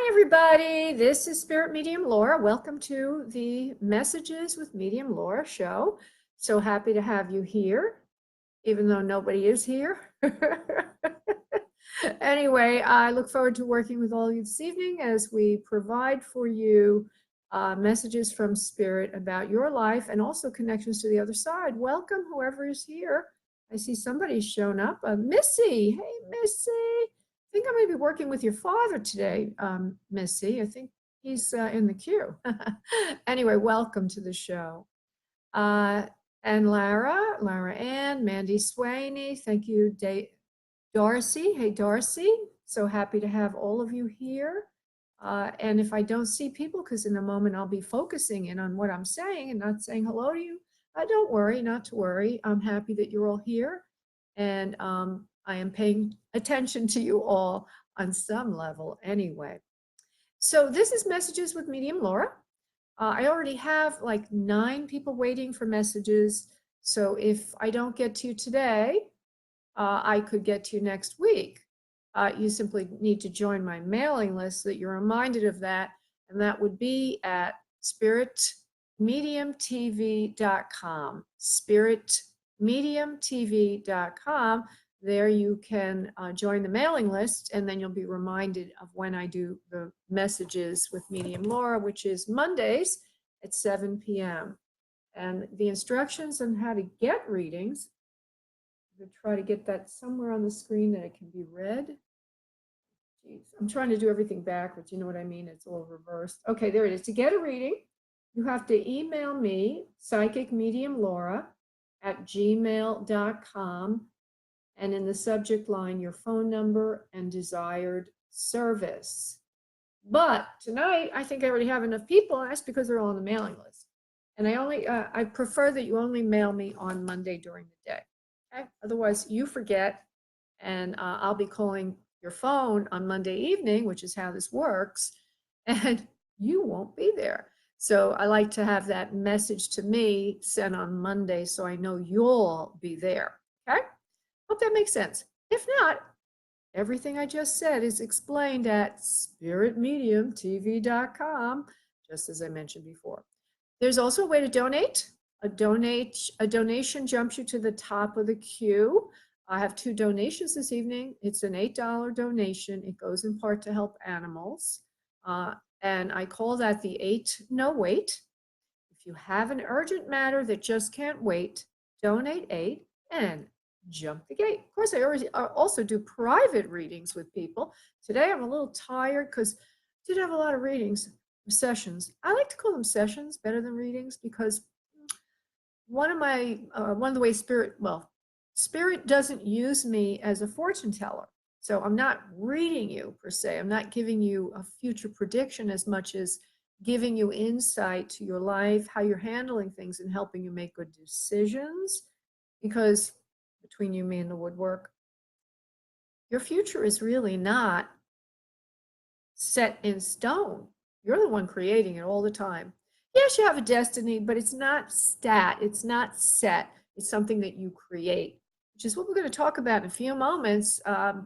Hi, everybody. This is Spirit Medium Laura. Welcome to the Messages with Medium Laura show. So happy to have you here, even though nobody is here. Anyway, I look forward to working with all of you this evening as we provide for you messages from Spirit about your life and also connections to the other side. Welcome, whoever is here. I see somebody's shown up. Missy. Hey, Missy. I think I'm going to be working with your father today, Missy. I think he's in the queue. Anyway, welcome to the show. And Lara Ann, Mandy Swaney, thank you, Darcy. Hey, Darcy. So happy to have all of you here. And if I don't see people, because in a moment I'll be focusing in on what I'm saying and not saying hello to you, don't worry, not to worry. I'm happy that you're all here. And I am paying attention to you all on some level anyway. So this is Messages with Medium Laura. I already have like 9 people waiting for messages. So if I don't get to you today, I could get to you next week. You simply need to join my mailing list so that you're reminded of that. And that would be at spiritmediumtv.com. Spiritmediumtv.com. There you can join the mailing list, and then you'll be reminded of when I do the Messages with Medium Laura, which is Mondays at 7 p.m. And the instructions on how to get readings, I'm going to try to get that somewhere on the screen that it can be read. Jeez, I'm trying to do everything backwards. You know what I mean? It's all reversed. Okay, there it is. To get a reading, you have to email me, psychicmediumlaura@gmail.com, and in the subject line, your phone number and desired service. But tonight, I think I already have enough people, and that's because they're all on the mailing list. And I prefer that you only mail me on Monday during the day. Okay? Otherwise, you forget, and I'll be calling your phone on Monday evening, which is how this works, and you won't be there. So I like to have that message to me sent on Monday so I know you'll be there. Okay? Hope that makes sense. If not, everything I just said is explained at spiritmediumtv.com, just as I mentioned before. There's also a way to donate. A donation jumps you to the top of the queue. I have 2 donations this evening. It's an $8 donation. It goes in part to help animals. And I call that the 8 No Wait. If you have an urgent matter that just can't wait, donate 8 and jump the gate. Of course, I also do private readings with people. Today I'm a little tired because I did have a lot of readings, sessions. I like to call them sessions better than readings because one of the ways Spirit doesn't use me as a fortune teller. So I'm not reading you per se. I'm not giving you a future prediction as much as giving you insight to your life, how you're handling things, and helping you make good decisions. Because between you, me, and the woodwork, your future is really not set in stone. You're the one creating it all the time. Yes, you have a destiny, but it's not it's not set. It's something that you create, which is what we're going to talk about in a few moments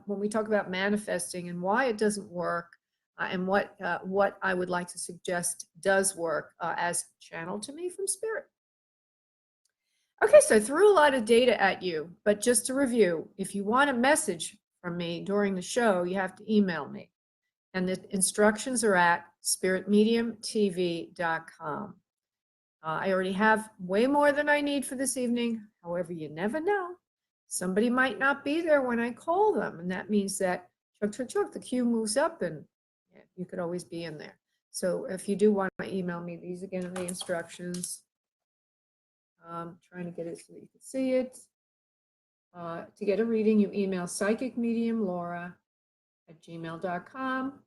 when we talk about manifesting and why it doesn't work and what I would like to suggest does work as channeled to me from Spirit. Okay, so I threw a lot of data at you, but just to review, if you want a message from me during the show, you have to email me. And the instructions are at spiritmediumtv.com. I already have way more than I need for this evening. However, you never know. Somebody might not be there when I call them, and that means that the queue moves up, and you could always be in there. So if you do want to email me, these again are the instructions. Trying to get it so that you can see it. To get a reading, you email psychicmediumlaura@gmail.com,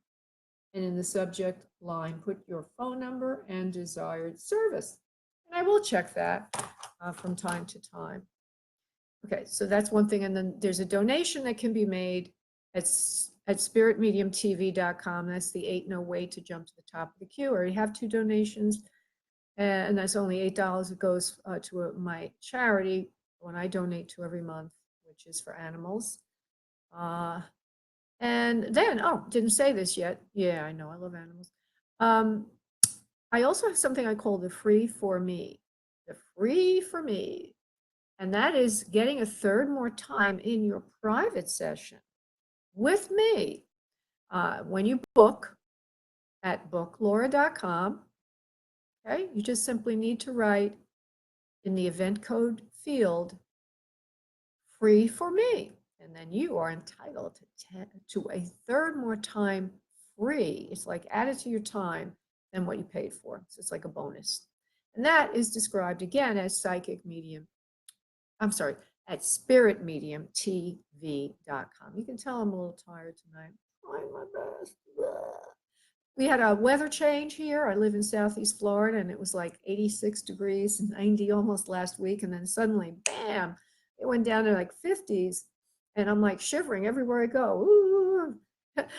and in the subject line, put your phone number and desired service. And I will check that from time to time. Okay, so that's one thing. And then there's a donation that can be made at spiritmediumtv.com. That's the 8 No Way to jump to the top of the queue. I already have 2 donations. And that's only $8. It goes to my charity when I donate to every month, which is for animals. And then, oh, didn't say this yet. Yeah, I know, I love animals. I also have something I call the free for me. The free for me. And that is getting a third more time in your private session with me. When you book at booklaura.com, okay, you just simply need to write in the event code field, free for me. And then you are entitled to a third more time free. It's like added to your time than what you paid for. So it's like a bonus. And that is described again as psychic medium. I'm sorry, at spiritmediumtv.com. You can tell I'm a little tired tonight. Trying my best. We had a weather change here. I live in Southeast Florida, and it was like 86 degrees and 90 almost last week. And then suddenly, bam, it went down to like 50s. And I'm like shivering everywhere I go. Ooh.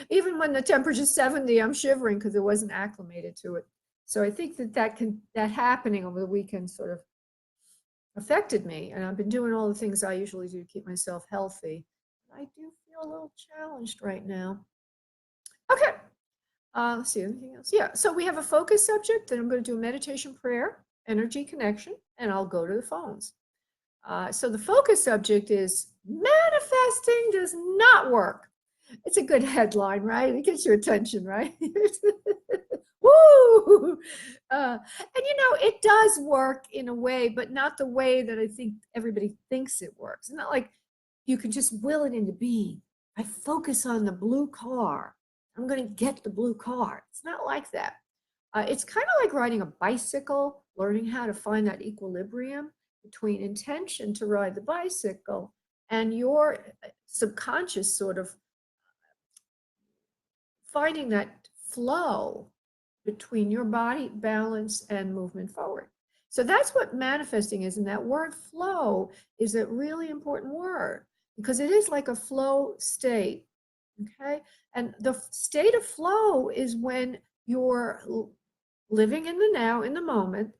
Even when the temperature's 70, I'm shivering because it wasn't acclimated to it. So I think that happening over the weekend sort of affected me. And I've been doing all the things I usually do to keep myself healthy. I do feel a little challenged right now. Okay. Let's see, anything else? Yeah, so we have a focus subject, then I'm going to do a meditation prayer, energy connection, and I'll go to the phones. So the focus subject is manifesting does not work. It's a good headline, right? It gets your attention, right? Woo! And it does work in a way, but not the way that I think everybody thinks it works. It's not like you can just will it into being. I focus on the blue car. I'm going to get the blue car. It's not like that. It's kind of like riding a bicycle, learning how to find that equilibrium between intention to ride the bicycle and your subconscious sort of finding that flow between your body balance and movement forward. So that's what manifesting is. And that word flow is a really important word because it is like a flow state. Okay. And the state of flow is when you're living in the now, in the moment,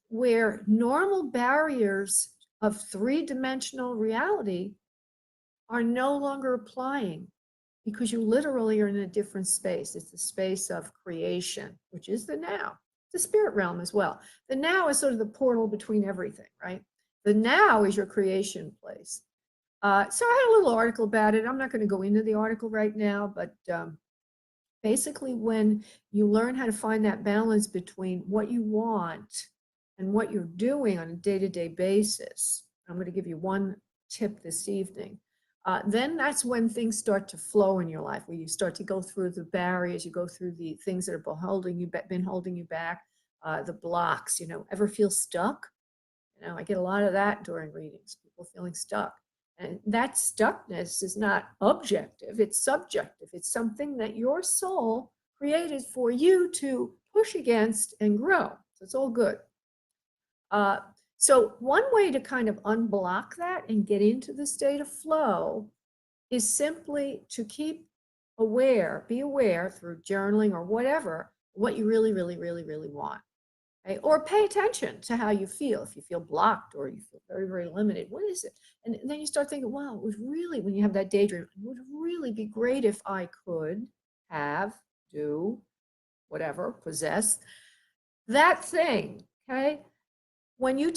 where normal barriers of three-dimensional reality are no longer applying because you literally are in a different space. It's the space of creation, which is the now, the spirit realm as well. The now is sort of the portal between everything, right? The now is your creation place. So I had a little article about it. I'm not going to go into the article right now, but basically when you learn how to find that balance between what you want and what you're doing on a day-to-day basis, I'm going to give you one tip this evening. Then that's when things start to flow in your life, where you start to go through the barriers, you go through the things that have been holding you back, the blocks. Ever feel stuck? I get a lot of that during readings, people feeling stuck. And that stuckness is not objective, it's subjective. It's something that your soul created for you to push against and grow. So it's all good. So one way to kind of unblock that and get into the state of flow is simply to be aware through journaling or whatever, what you really, really, really, really want. Okay? Or pay attention to how you feel. If you feel blocked or you feel very, very limited, what is it? And then you start thinking, wow, it was really, when you have that daydream, it would really be great if I could have, do, whatever, possess that thing, okay? When you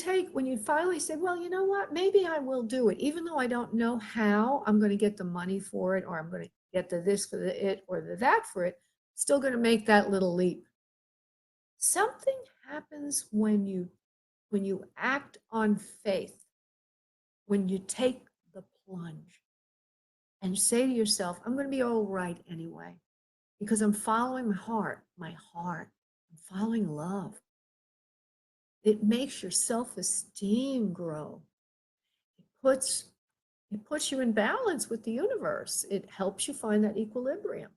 finally say, well, you know what, maybe I will do it, even though I don't know how I'm going to get the money for it, or I'm going to get the this for the it or the that for it, still going to make that little leap. Something happens when you act on faith, when you take the plunge and say to yourself, I'm going to be all right anyway, because I'm following my heart. I'm following love. It makes your self-esteem grow. It puts you in balance with the universe. It helps you find that equilibrium.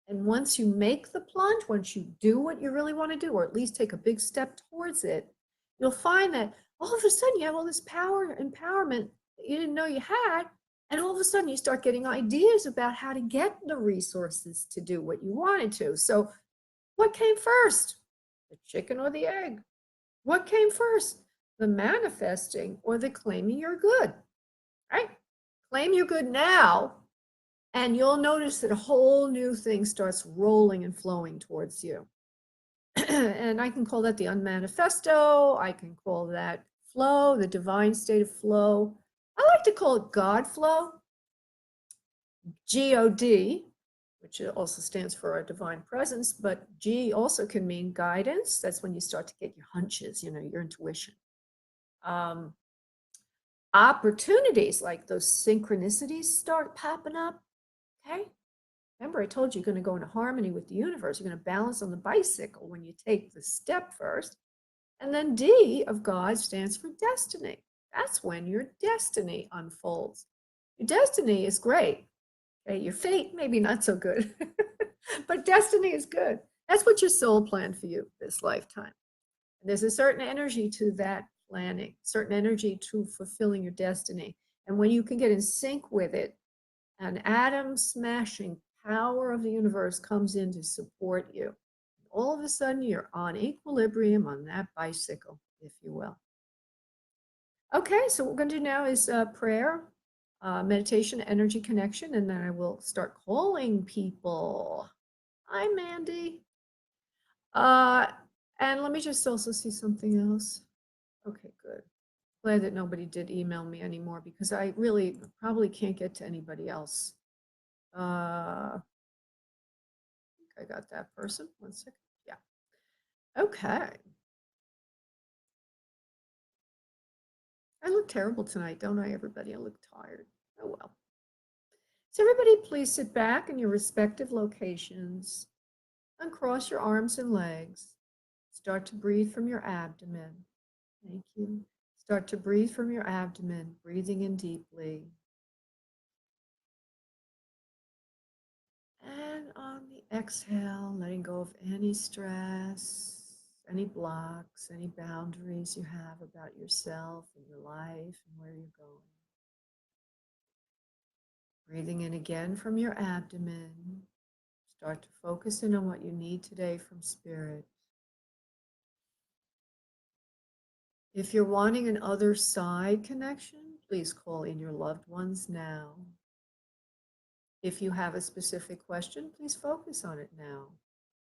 And once you make the plunge, once you do what you really want to do, or at least take a big step towards it, you'll find that all of a sudden you have all this power, empowerment that you didn't know you had. And all of a sudden you start getting ideas about how to get the resources to do what you wanted to. So what came first, the chicken or the egg? What came first, the manifesting or the claiming you're good, right? Claim you're good now And you'll notice that a whole new thing starts rolling and flowing towards you. And I can call that the unmanifesto. I can call that flow, the divine state of flow. I like to call it God flow, G-O-D, which also stands for our divine presence, but G also can mean guidance. That's when you start to get your hunches, your intuition. Opportunities like those synchronicities start popping up. Okay. Remember, I told you you're going to go into harmony with the universe. You're going to balance on the bicycle when you take the step first. And then D of God stands for destiny. That's when your destiny unfolds. Your destiny is great. Okay? Your fate, maybe not so good, but destiny is good. That's what your soul planned for you this lifetime. And there's a certain energy to that planning, certain energy to fulfilling your destiny. And when you can get in sync with it, an atom smashing power of the universe comes in to support you. All of a sudden, you're on equilibrium on that bicycle, if you will. Okay, so what we're going to do now is prayer, meditation, energy connection, and then I will start calling people. Hi, Mandy. And let me just also see something else. Okay, good. Glad that nobody did email me anymore because I really probably can't get to anybody else. I think I got that person. 1 second. Yeah. Okay. I look terrible tonight, don't I, everybody? I look tired. Oh, well. So everybody, please sit back in your respective locations. Uncross your arms and legs. Start to breathe from your abdomen. Thank you. Start to breathe from your abdomen, breathing in deeply. And on the exhale, letting go of any stress, any blocks, any boundaries you have about yourself and your life and where you're going. Breathing in again from your abdomen. Start to focus in on what you need today from Spirit. If you're wanting an other side connection, please call in your loved ones now. If you have a specific question, please focus on it now.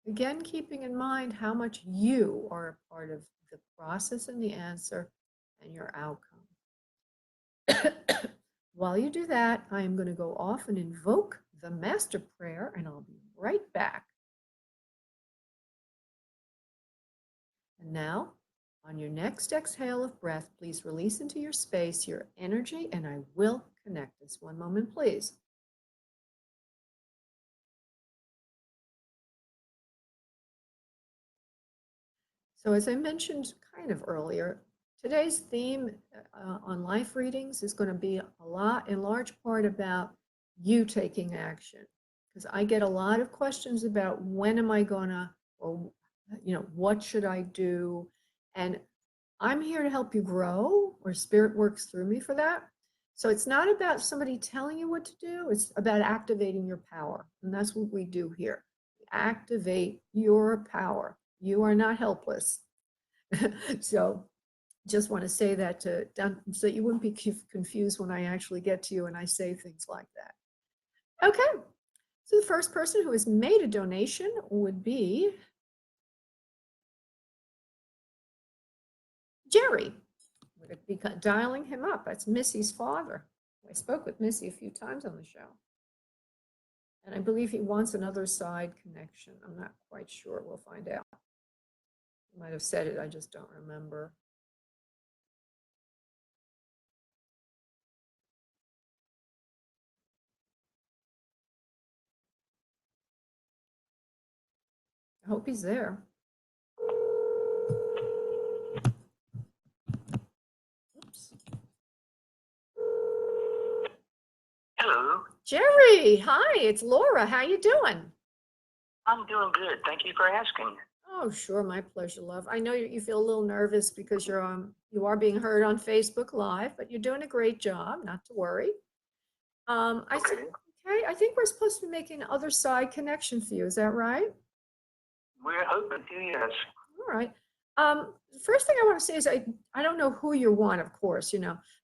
Again, keeping in mind how much you are a part of the process and the answer and your outcome. While you do that, I am going to go off and invoke the master prayer, and I'll be right back. And now, on your next exhale of breath, please release into your space your energy, and I will connect us. 1 moment, please. So as I mentioned kind of earlier, today's theme on life readings is going to be in large part about you taking action. Because I get a lot of questions about when am I gonna, or what should I do? And I'm here to help you grow, or Spirit works through me for that. So it's not about somebody telling you what to do, it's about activating your power. And that's what we do here. Activate your power. You are not helpless. So just want to say that so that you wouldn't be confused when I actually get to you and I say things like that. Okay. So the first person who has made a donation would be Jerry. Would be dialing him up. That's Missy's father. I spoke with Missy a few times on the show. And I believe he wants another side connection. I'm not quite sure. We'll find out. He might have said it. I just don't remember. I hope he's there. Oops. Hello. Jerry, hi, it's Laura. How you doing? I'm doing good. Thank you for asking. Oh, sure, my pleasure, love. I know you feel a little nervous because you are being heard on Facebook Live, but you're doing a great job. Not to worry. Okay. I think we're supposed to be making other side connection for you. Is that right? We're hoping to, yes. All right. First thing I want to say is I don't know who you want, of course,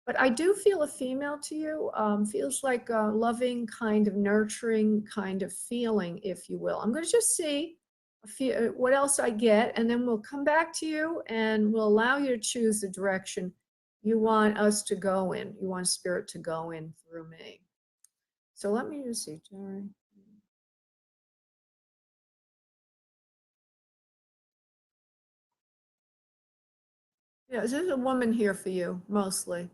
but I do feel a female to you. Feels like a loving, kind of nurturing kind of feeling, if you will. I'm going to just see what else I get, and then we'll come back to you and we'll allow you to choose the direction you want us to go in. You want spirit to go in through me. So let me just see, Jerry. Yeah, there's a woman here for you, mostly.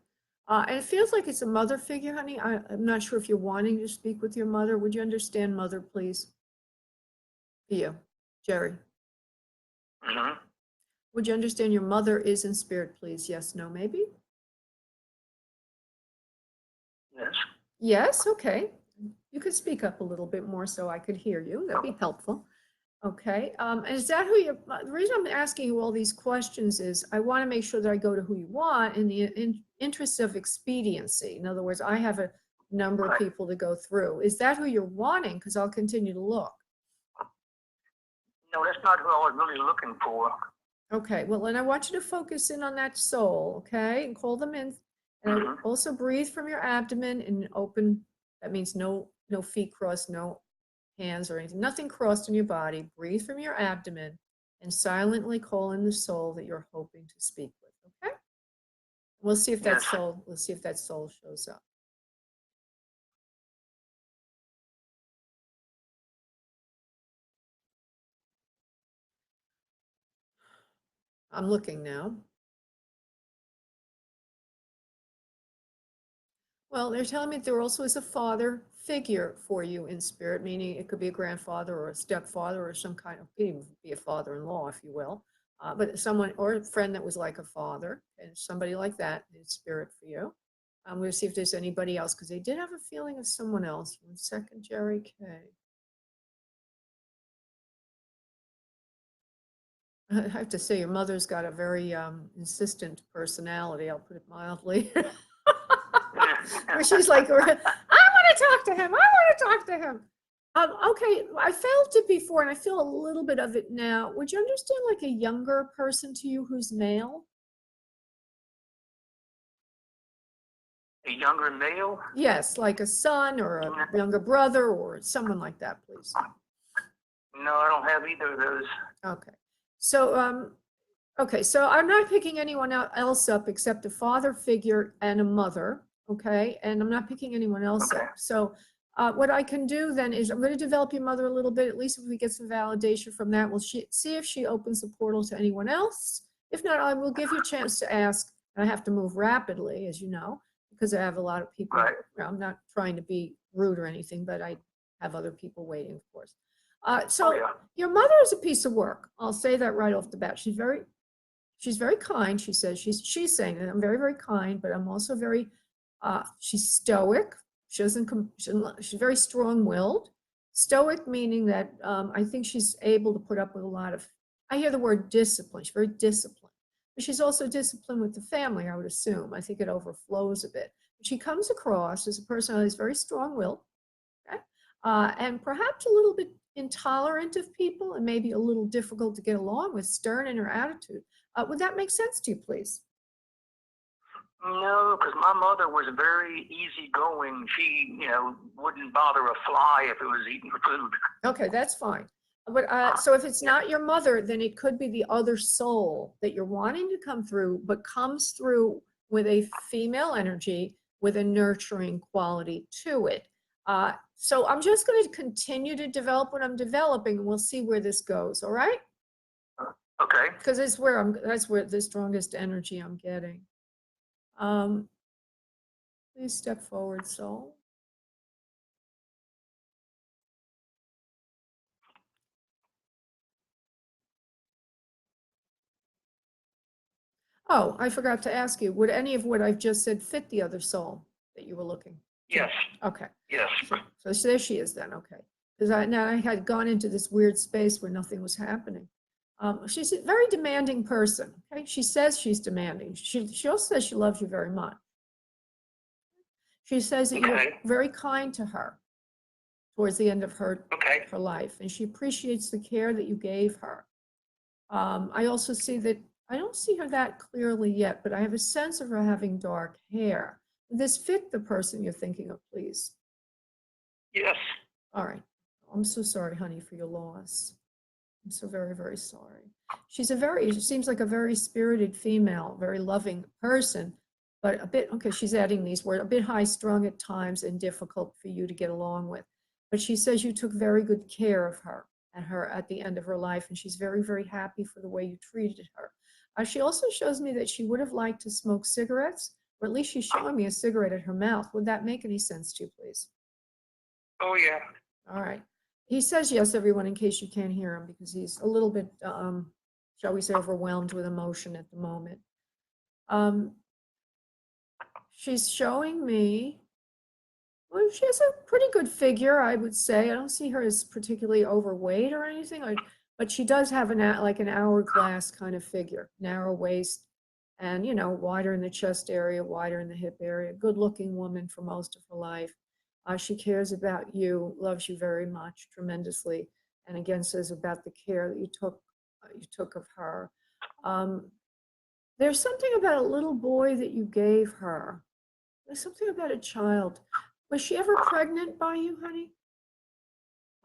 And it feels like it's a mother figure, honey. I'm not sure if you're wanting to speak with your mother. Would you understand mother, please? For you, Jerry. Mm-hmm. Would you understand your mother is in spirit, please? Yes, no, maybe? Yes. Yes, okay. You could speak up a little bit more so I could hear you. That'd be helpful. Okay. And is that who you, the reason I'm asking you all these questions is I want to make sure that I go to who you want in the interest of expediency. In other words, I have a number of people to go through. Is that who you're wanting? Because I'll continue to look. No, that's not who I was really looking for. Okay. Well, then I want you to focus in on that soul, okay? And call them in. And I also breathe from your abdomen and open. That means no feet crossed, no hands or anything, nothing crossed in your body. Breathe from your abdomen and silently call in the soul that you're hoping to speak with. Okay. We'll see if that soul shows up. I'm looking now. Well, they're telling me there also is a father figure for you in spirit, meaning it could be a grandfather or a stepfather or some kind of, even be a father-in-law, if you will. But someone or a friend that was like a father, and somebody like that in spirit for you. I'm going to see if there's anybody else because they did have a feeling of someone else. 1 second, Jerry K. I have to say, your mother's got a very insistent personality. I'll put it mildly. Where she's like, I want to talk to him. I want to talk to him. Okay, I felt it before, and I feel a little bit of it now. Would you understand like a younger person to you who's male? A younger male? Yes, like a son or a younger brother or someone like that, please. No, I don't have either of those. Okay. So, okay, so I'm not picking anyone else up except a father figure and a mother, okay? And I'm not picking anyone else up. So what I can do then is I'm going to develop your mother a little bit, at least if we get some validation from that. We'll see if she opens a portal to anyone else. If not, I will give you a chance to ask. I have to move rapidly, as you know, because I have a lot of people. Right. I'm not trying to be rude or anything, but I have other people waiting, of course. Your mother is a piece of work. I'll say that right off the bat. She's very kind. She says she's saying that I'm very, very kind, but I'm also very, she's stoic. She's very strong-willed. Stoic meaning that I think she's able to put up with a lot of, I hear the word discipline. She's very disciplined. But she's also disciplined with the family, I would assume. I think it overflows a bit. But she comes across as a person who's very strong-willed, okay? And perhaps a little bit intolerant of people and maybe a little difficult to get along with, stern in her attitude. Would that make sense to you, please? No, because my mother was very easygoing. She, wouldn't bother a fly if it was eating her food. Okay, that's fine. But so if it's not your mother, then it could be the other soul that you're wanting to come through, but comes through with a female energy with a nurturing quality to it. So I'm just going to continue to develop what I'm developing, and we'll see where this goes. All right? Okay. Because that's where the strongest energy I'm getting. Please step forward, soul. Oh, I forgot to ask you, would any of what I've just said fit the other soul that you were looking? Yes. Okay. Yes. So there she is then, okay. Because I had gone into this weird space where nothing was happening. She's a very demanding person, okay? She says she's demanding. She also says she loves you very much. She says that you're very kind to her towards the end of her life, and she appreciates the care that you gave her. I also see that I don't see her that clearly yet, but I have a sense of her having dark hair. Would this fit the person you're thinking of, please? Yes. All right. I'm so sorry, honey, for your loss. I'm so very, very sorry. She seems like a very spirited female, very loving person, but a bit, okay, she's adding these words, a bit high strung at times and difficult for you to get along with. But she says you took very good care of her at the end of her life, and she's very, very happy for the way you treated her. She also shows me that she would have liked to smoke cigarettes, or at least she's showing me a cigarette at her mouth. Would that make any sense to you, please? Oh, yeah. All right. He says yes, everyone, in case you can't hear him, because he's a little bit, shall we say, overwhelmed with emotion at the moment. She's showing me, well, she has a pretty good figure, I would say. I don't see her as particularly overweight or anything, but she does have like an hourglass kind of figure, narrow waist, and, you know, wider in the chest area, wider in the hip area. Good looking woman for most of her life. She cares about you, loves you very much, tremendously, and again says about the care that you took of her. There's something about a little boy that you gave her. There's something about a child. Was she ever pregnant by you, honey?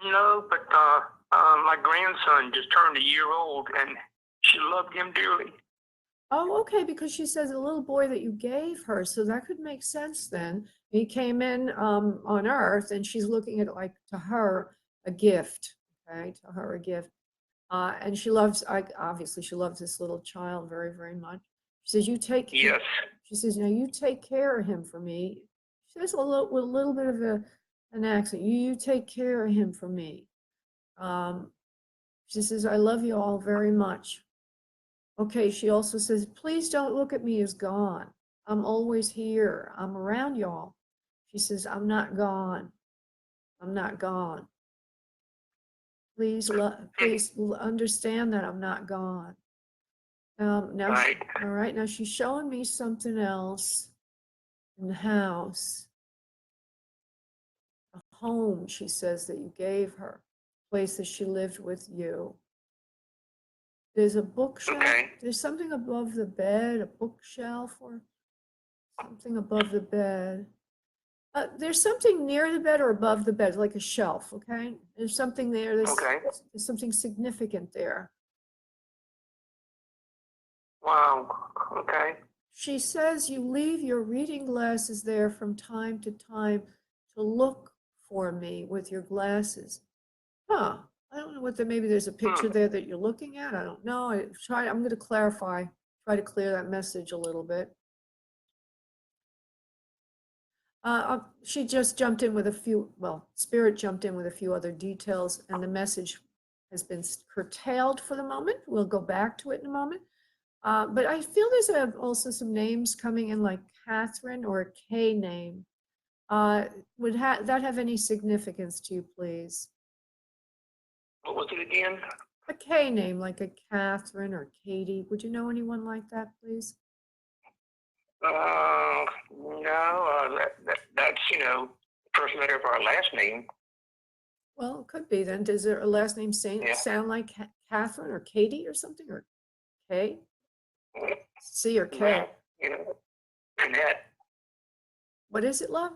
No, but my grandson just turned a year old, and she loved him dearly. Oh, okay, because she says a little boy that you gave her, so that could make sense then. He came in on Earth, and she's looking at it like, to her, a gift, okay, to her a gift. And she loves, obviously, she loves this little child very, very much. She says, Yes. She says, now you take care of him for me. She says with a little bit of an accent, you take care of him for me. She says, I love you all very much. Okay, she also says, please don't look at me as gone. I'm always here. I'm around y'all. She says, I'm not gone. I'm not gone. Please understand that I'm not gone. Now, Right. all right, now she's showing me something else in the house. A home, she says, that you gave her, place that she lived with you. There's a bookshelf. Okay. There's something above the bed, a bookshelf or something above the bed. There's something near the bed or above the bed, like a shelf, okay? There's something there. There's something significant there. Wow. Okay. She says you leave your reading glasses there from time to time to look for me with your glasses. Huh. I don't know maybe there's a picture there that you're looking at. I don't know. I'm going to clarify, try to clear that message a little bit. She just jumped in with Spirit jumped in with a few other details, and the message has been curtailed for the moment. We'll go back to it in a moment. But I feel there's also some names coming in, like Catherine or a K name. Would that have any significance to you, please? What was it again? A K name, like a Catherine or Katie. Would you know anyone like that, please? No, that's, the first letter of our last name. Well, it could be then. Does her last name sound like Catherine or Katie or something, or K? C or K? Well, Annette. What is it, love?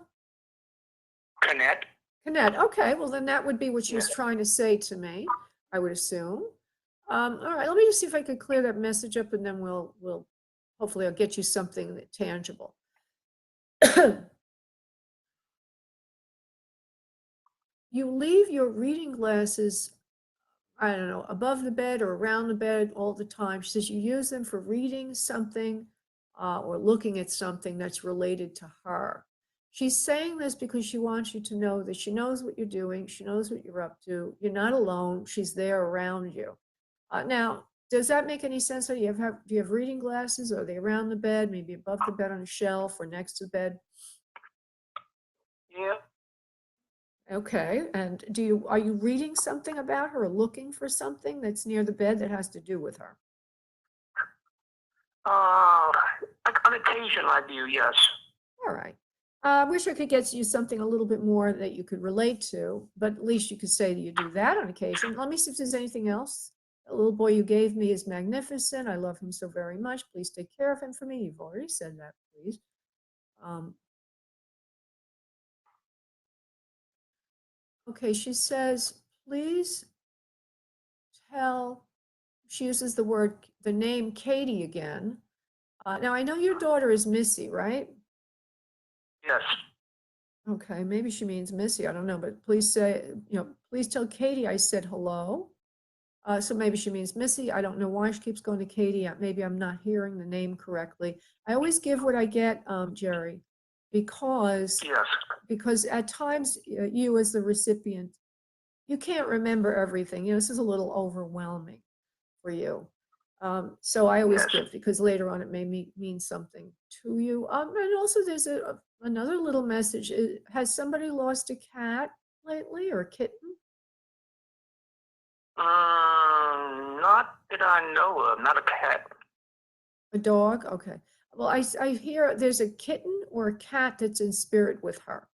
Annette. Annette. Okay, well then that would be what she was trying to say to me, I would assume. All right, let me just see if I could clear that message up, and then we'll hopefully I'll get you something tangible. You leave your reading glasses, I don't know, above the bed or around the bed all the time. She says you use them for reading something or looking at something that's related to her. She's saying this because she wants you to know that she knows what you're doing. She knows what you're up to. You're not alone. She's there around you. Now, does that make any sense? Do you have reading glasses? Are they around the bed, maybe above the bed on a shelf or next to the bed? Yeah. Okay, and are you reading something about her or looking for something that's near the bed that has to do with her? On occasion I do, yes. All right. I wish I could get you something a little bit more that you could relate to, but at least you could say that you do that on occasion. Let me see if there's anything else The little boy you gave me is magnificent. I love him so very much. Please take care of him for me. You've already said that, please. Okay, she says, please tell, she uses the name Katie again. Now, I know your daughter is Missy, right? Yes. Okay, maybe she means Missy. I don't know, but please say, please tell Katie I said hello. So maybe she means Missy. I don't know why she keeps going to Katie. Maybe I'm not hearing the name correctly. I always give what I get, Jerry, because at times you as the recipient, you can't remember everything. This is a little overwhelming for you. So I always give, because later on it may mean something to you. And also there's another little message. Has somebody lost a cat lately, or a kitten? Not that I know of. Not a cat. A dog? Okay. Well, I hear there's a kitten or a cat that's in spirit with her.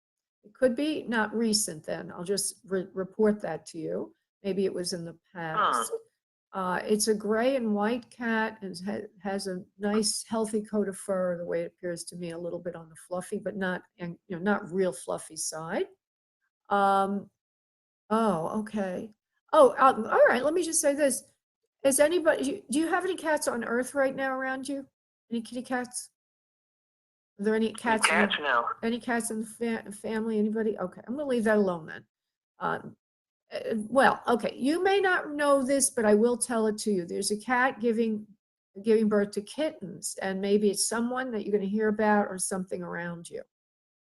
It could be not recent then. I'll just report that to you. Maybe it was in the past. It's a gray and white cat, and has a nice healthy coat of fur, the way it appears to me, a little bit on the fluffy, but not real fluffy side. Oh, okay. Oh, all right. Let me just say this. Is anybody, do you have any cats on Earth right now around you? Any kitty cats? Are there any cats? No. Any cats in the family? Anybody? Okay, I'm gonna leave that alone then. Well, okay, you may not know this, but I will tell it to you. There's a cat giving birth to kittens, and maybe it's someone that you're going to hear about, or something around you.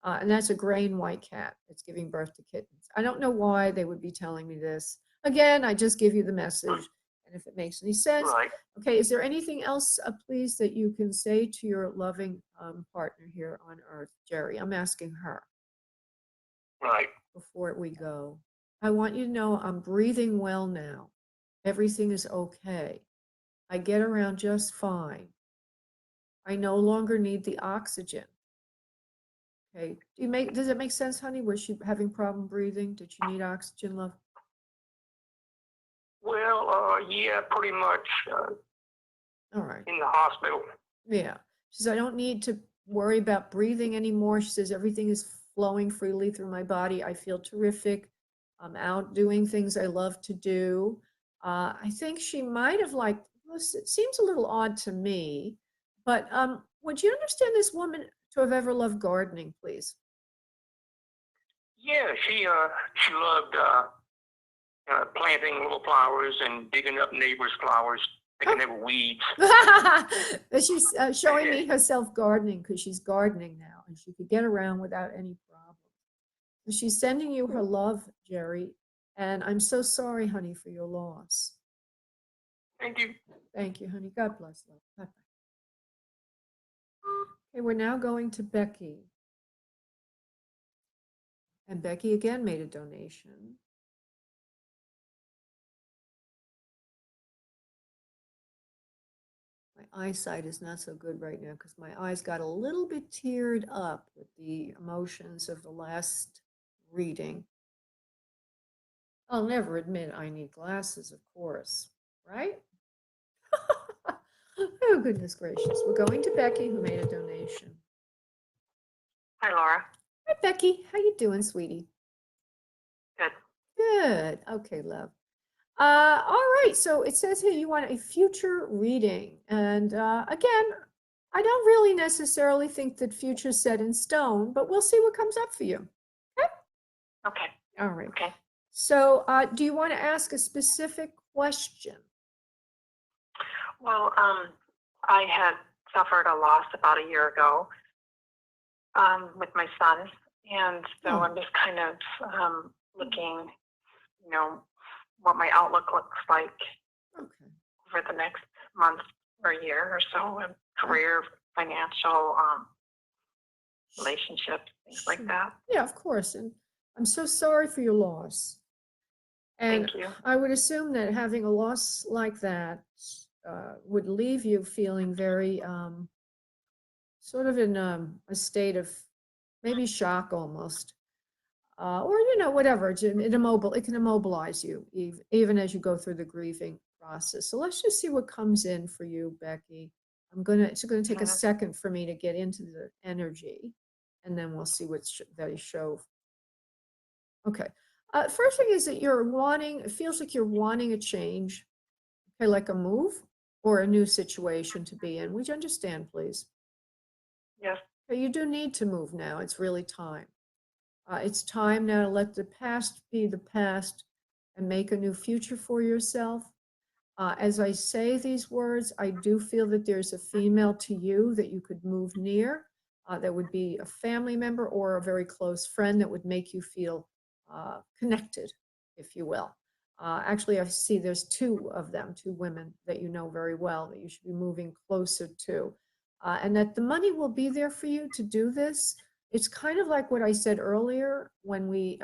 And that's a gray and white cat that's giving birth to kittens. I don't know why they would be telling me this. Again, I just give you the message, and if it makes any sense. Right. Okay, is there anything else, please, that you can say to your loving partner here on Earth, Jerry? I'm asking her. Right. Before we go, I want you to know I'm breathing well now. Everything is okay. I get around just fine. I no longer need the oxygen. Okay. Does it make sense, honey? Was she having problem breathing? Did she need oxygen, love? Well, yeah, pretty much. All right. In the hospital. Yeah. She says, I don't need to worry about breathing anymore. She says, everything is flowing freely through my body. I feel terrific. I'm out doing things I love to do. I think she might have it seems a little odd to me, but would you understand this woman to have ever loved gardening, please? Yeah, she loved planting little flowers and digging up neighbors' flowers, thinking they were weeds. But she's showing me herself gardening, because she's gardening now, and she could get around without any problem. So she's sending you her love, Jerry, and I'm so sorry, honey, for your loss. Thank you. Thank you, honey. God bless. Love. Bye-bye. Okay, we're now going to Becky. And Becky again made a donation. My eyesight is not so good right now, because my eyes got a little bit teared up with the emotions of the last reading. I'll never admit I need glasses, of course, right? Oh, goodness gracious. We're going to Becky, who made a donation. Hi, Laura. Hi, Becky. How you doing, sweetie? Good. Good. Okay, love. All right. So it says here you want a future reading. And again, I don't really necessarily think that future's set in stone, but we'll see what comes up for you. Okay? Okay. All right. Okay. So do you want to ask a specific question? Well, I had suffered a loss about a year ago with my son, and so I'm just kind of looking, what my outlook looks like over the next month or year or so, in career, financial, relationships, things like that. Yeah, of course. And I'm so sorry for your loss. And Thank you. I would assume that having a loss like that would leave you feeling very sort of in a state of maybe shock almost, or whatever. It can immobilize you even as you go through the grieving process. So let's just see what comes in for you, Becky. It's gonna take a second for me to get into the energy, and then we'll see what they show. Okay. First thing is that it feels like you're wanting a change, okay, like a move or a new situation to be in. Would you understand, please? Yes. Okay, you do need to move now. It's really time. It's time now to let the past be the past and make a new future for yourself. As I say these words, I do feel that there's a female to you that you could move near. That would be a family member or a very close friend that would make you feel connected, if you will. Actually, I see there's two of them, two women that you know very well that you should be moving closer to. And that the money will be there for you to do this. It's kind of like what I said earlier when we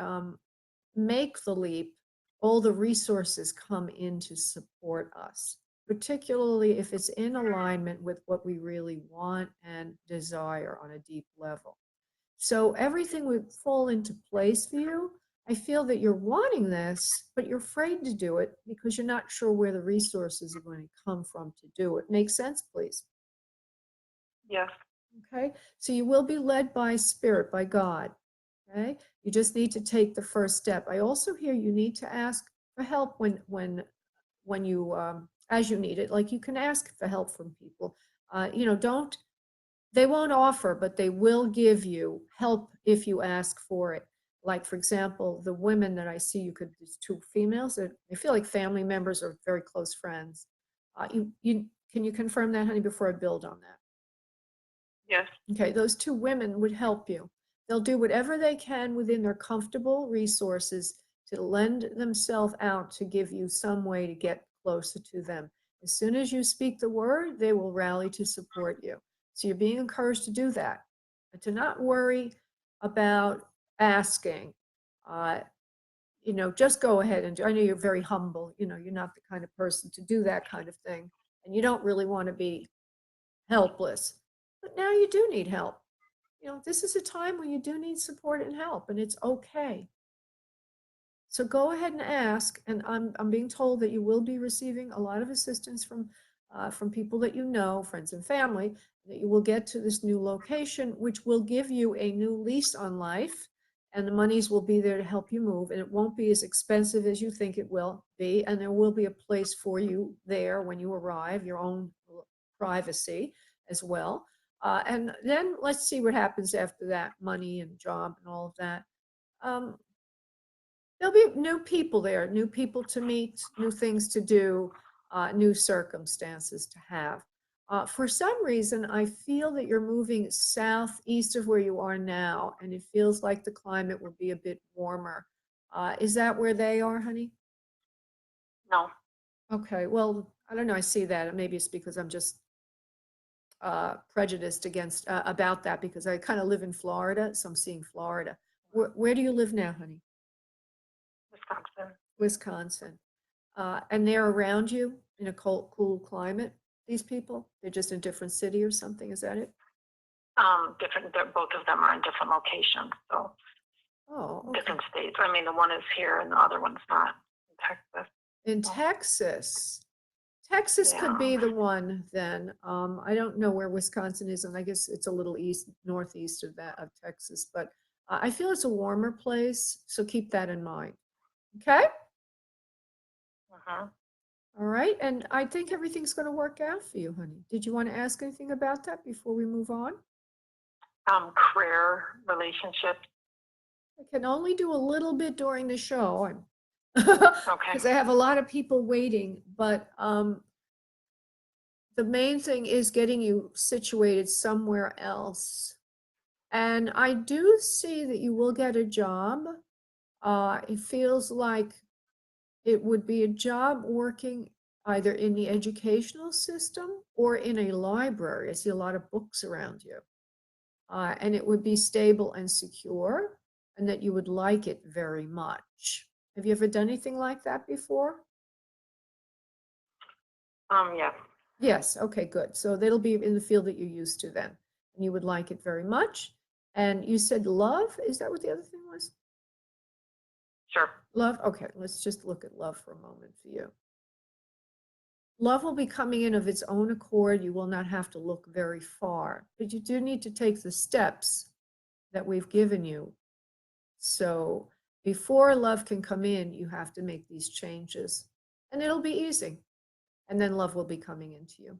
make the leap, all the resources come in to support us, particularly if it's in alignment with what we really want and desire on a deep level. So everything would fall into place for you. I feel that you're wanting this, but you're afraid to do it because you're not sure where the resources are going to come from to do it. Make sense, please? Yes. Okay, so you will be led by spirit, by God. Okay, you just need to take the first step. I also hear you need to ask for help when you as you need it. Like you can ask for help from people. They won't offer, but they will give you help if you ask for it. Like for example, the women that I see, these two females that I feel like family members or very close friends. Can you confirm that, honey, before I build on that? Yes. Okay, those two women would help you. They'll do whatever they can within their comfortable resources to lend themselves out to give you some way to get closer to them. As soon as you speak the word, they will rally to support you. So you're being encouraged to do that, and to not worry about asking. Just go ahead and do. I know you're very humble. You're not the kind of person to do that kind of thing, and you don't really want to be helpless. But now you do need help. This is a time when you do need support and help, and it's okay. So go ahead and ask, and I'm being told that you will be receiving a lot of assistance from people that you know, friends and family, that you will get to this new location, which will give you a new lease on life, and the monies will be there to help you move, and it won't be as expensive as you think it will be, and there will be a place for you there when you arrive, your own privacy as well. And then let's see what happens after that, money and job and all of that. There'll be new people there, new people to meet, new things to do, new circumstances to have. For some reason, I feel that you're moving southeast of where you are now, and it feels like the climate will be a bit warmer. Is that where they are, honey? No. Okay, well, I don't know. I see that. Maybe it's because I'm just prejudiced about that because I kind of live in Florida, so I'm seeing Florida. Where do you live now, honey? Wisconsin. Wisconsin. And they're around you in a cool climate, these people? They're just in a different city or something, is that it? Different. Both of them are in different locations, so okay. Different states. I mean, the one is here and the other one's not in Texas. In Texas. Texas could be the one then. I don't know where Wisconsin is, and I guess it's a little northeast of Texas, but I feel it's a warmer place, so keep that in mind. Okay? Uh-huh. All right, and I think everything's going to work out for you, honey. Did you want to ask anything about that before we move on? Career, relationships. I can only do a little bit during the show. Because I have a lot of people waiting, but the main thing is getting you situated somewhere else. And I do see that you will get a job. It feels like it would be a job working either in the educational system or in a library. I see a lot of books around you. And it would be stable and secure, and that you would like it very much. Have you ever done anything like that before? Yes. Yes, okay, good. So that'll be in the field that you're used to then. And you would like it very much. And you said love, is that what the other thing was? Sure. Love, okay, let's just look at love for a moment for you. Love will be coming in of its own accord. You will not have to look very far, but you do need to take the steps that we've given you. So before love can come in, you have to make these changes, and it'll be easy. And then love will be coming into you.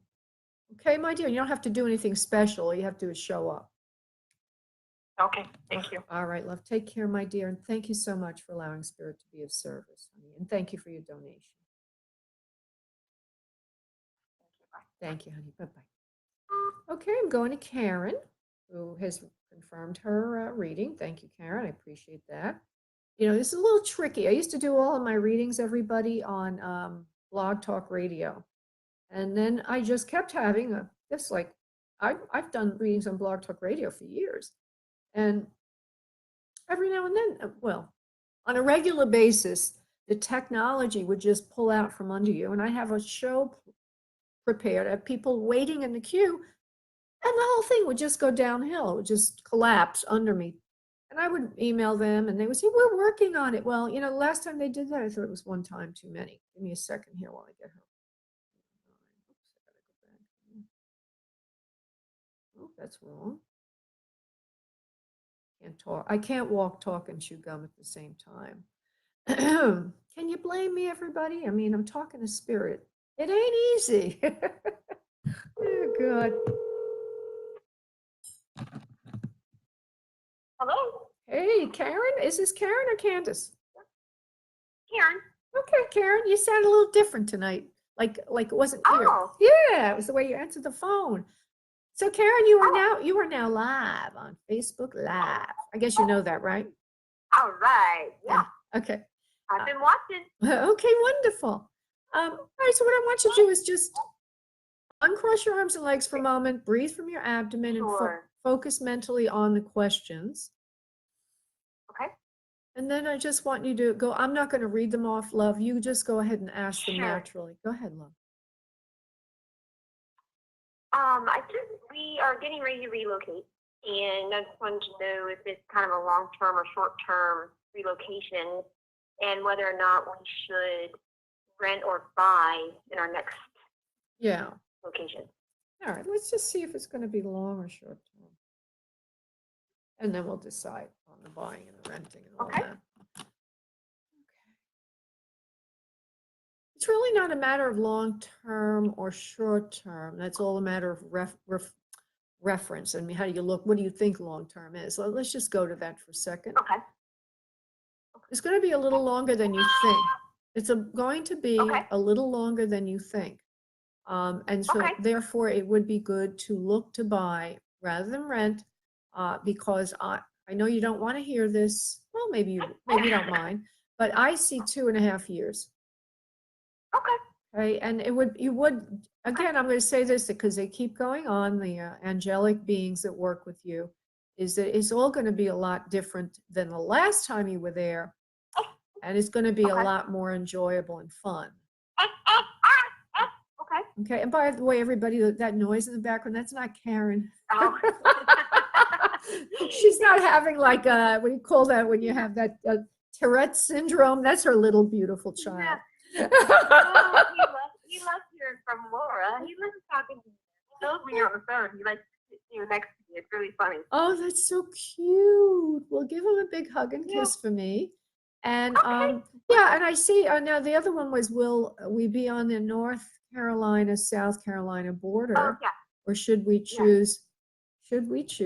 Okay, my dear, you don't have to do anything special. All you have to do is show up. Okay, thank you. All right, love. Take care, my dear. And thank you so much for allowing Spirit to be of service. Honey. And thank you for your donation. Thank you, honey. Bye-bye. Okay, I'm going to Karen, who has confirmed her reading. Thank you, Karen. I appreciate that. You know, this is a little tricky. I used to do all of my readings, everybody, on Blog Talk Radio. And then I just kept having I've done readings on Blog Talk Radio for years. And every now and then, well, on a regular basis, the technology would just pull out from under you. And I have a show prepared, I have people waiting in the queue, and the whole thing would just go downhill. It would just collapse under me. And I would email them and they would say, we're working on it. Well, you know, the last time they did that, I thought it was one time too many. Give me a second here while I get her. Oh, that's wrong. Can't talk. I can't walk, talk, and chew gum at the same time. Can you blame me, everybody? I mean, I'm talking to Spirit. It ain't easy. Oh, God. Hello? Hey, Karen. Is this Karen or Candace? Karen. Okay, Karen. You sound a little different tonight. Like it wasn't you. Oh. Yeah, it was the way you answered the phone. So, Karen, you are now live on Facebook Live. I guess you know that, right? All right. Yeah. Okay. I've been watching. Okay, wonderful. All right, so what I want you to do is just uncross your arms and legs for a moment, breathe from your abdomen, and focus mentally on the questions. Okay. And then I just want you to go, I'm not going to read them off, love. You just go ahead and ask them Sure. naturally. Go ahead, love. We are getting ready to relocate, and I just wanted to know if it's kind of a long-term or short-term relocation, and whether or not we should rent or buy in our next location. All right, let's just see if it's going to be long or short term. And then we'll decide on the buying and the renting and all that. Okay. It's really not a matter of long term or short term. That's all a matter of reference. I mean, how do you look? What do you think long term is? So let's just go to that for a second. Okay. It's going to be a little longer than you think. It's going to be a little longer than you think. And so therefore it would be good to look to buy rather than rent, because I know you don't want to hear this. Well, maybe you don't mind, but I see 2.5 years. Okay. And you would, again, I'm going to say this because they keep going on, the angelic beings that work with you, is that it's all going to be a lot different than the last time you were there. And it's going to be a lot more enjoyable and fun. Okay. And by the way, everybody, that noise in the background, that's not Karen. Oh. She's not having like what do you call that when you have that Tourette's syndrome? That's her little beautiful child. Yeah. Oh, he loves hearing from Laura. He loves talking to you. He knows when you're on the phone. He likes to sit you next to me. It's really funny. Oh, that's so cute. Well, give him a big hug and kiss for me. And yeah, and I see now the other one was, will we be on the North Carolina, South Carolina border? Oh, yeah. Or should we choose, let's one see.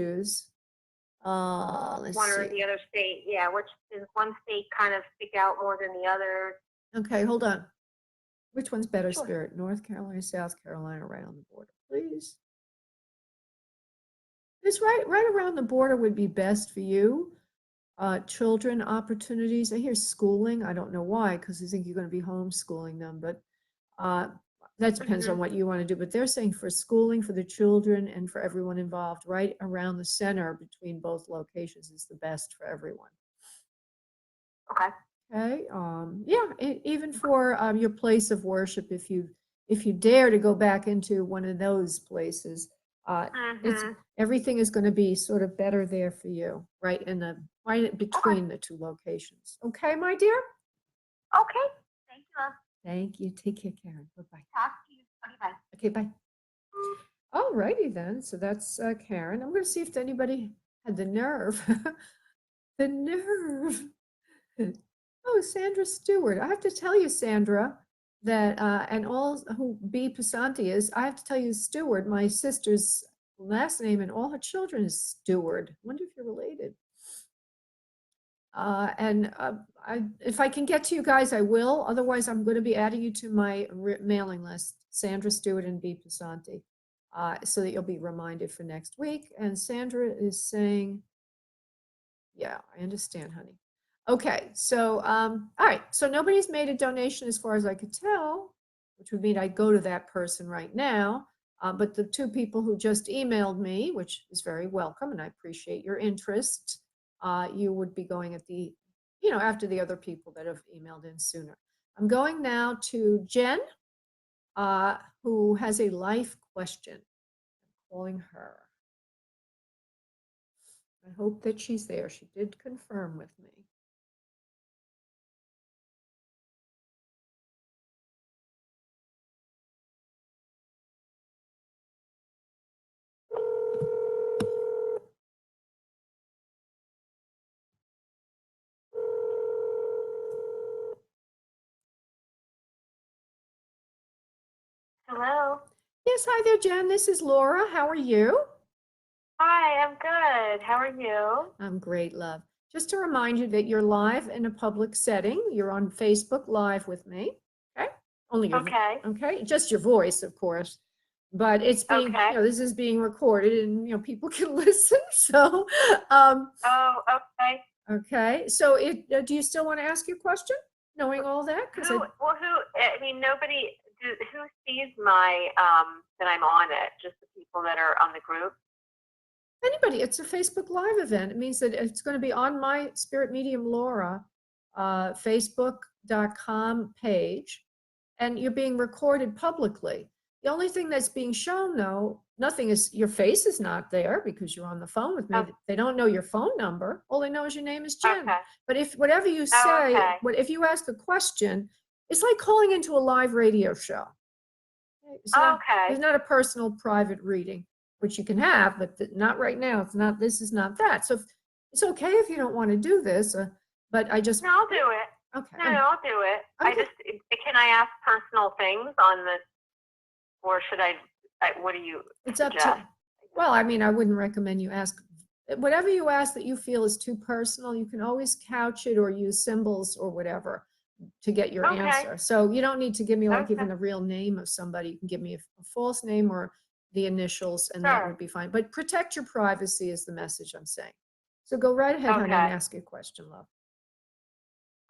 or the other state? Yeah, which does one state kind of stick out more than the other? Okay, hold on. Which one's better, Spirit? North Carolina, South Carolina, right on the border, please. It's right around the border would be best for you. Children opportunities. I hear schooling. I don't know why, because I think you're going to be homeschooling them, but that depends on what you want to do. But they're saying for schooling for the children and for everyone involved, right around the center between both locations is the best for everyone. Okay. Okay. Yeah. Even for your place of worship, if you dare to go back into one of those places, everything is going to be sort of better there for you, right between the two locations. Okay, my dear. Okay. Thank you. Thank you. Take care, Karen. Bye-bye. Talk to you Okay, bye. All righty then. So that's Karen. I'm going to see if anybody had the nerve. The nerve. Oh, Sandra Stewart. I have to tell you, Sandra, that and all who B. Pasanti is, I have to tell you, Stewart, my sister's last name, and all her children is Stewart. I wonder if you're related. If I can get to you guys, I will. Otherwise, I'm going to be adding you to my mailing list, Sandra Stewart and B. Pasanti, so that you'll be reminded for next week. And Sandra is saying, yeah, I understand, honey. Okay, so, all right. So nobody's made a donation as far as I could tell, which would mean I'd go to that person right now. But the two people who just emailed me, which is very welcome, and I appreciate your interest, you would be going at the, after the other people that have emailed in sooner. I'm going now to Jen, who has a life question. I'm calling her. I hope that she's there. She did confirm with me. Hello. Yes, hi there, Jen. This is Laura. How are you? Hi, I'm good. How are you? I'm great, love. Just to remind you that you're live in a public setting. You're on Facebook Live with me. Okay. Only your, okay. Just your voice, of course. But it's being, this is being recorded and, people can listen. So, oh, okay. Okay. So do you still want to ask your question, knowing all that? Nobody, who sees my, that I'm on it? Just the people that are on the group? Anybody. It's a Facebook Live event. It means that it's going to be on my Spirit Medium Laura Facebook.com page, and you're being recorded publicly. The only thing that's being shown, though, nothing is, your face is not there because you're on the phone with me. Oh. They don't know your phone number. All they know is your name is Jen. Okay. But if whatever you say, if you ask a question, it's like calling into a live radio show. It's not a personal private reading, which you can have, but not right now. It's not, this is not that. So it's okay if you don't want to do this, but I just. No, I'll do it. Okay. No, I'll do it. Okay. Can I ask personal things on this, or should I, what do you suggest? Up to, well, I mean, I wouldn't recommend you ask, whatever you ask that you feel is too personal, you can always couch it or use symbols or whatever to get your answer. So you don't need to give me like even the real name of somebody. You can give me a false name or the initials, and that would be fine. But protect your privacy is the message I'm saying. So go right ahead, honey, and ask your question, love.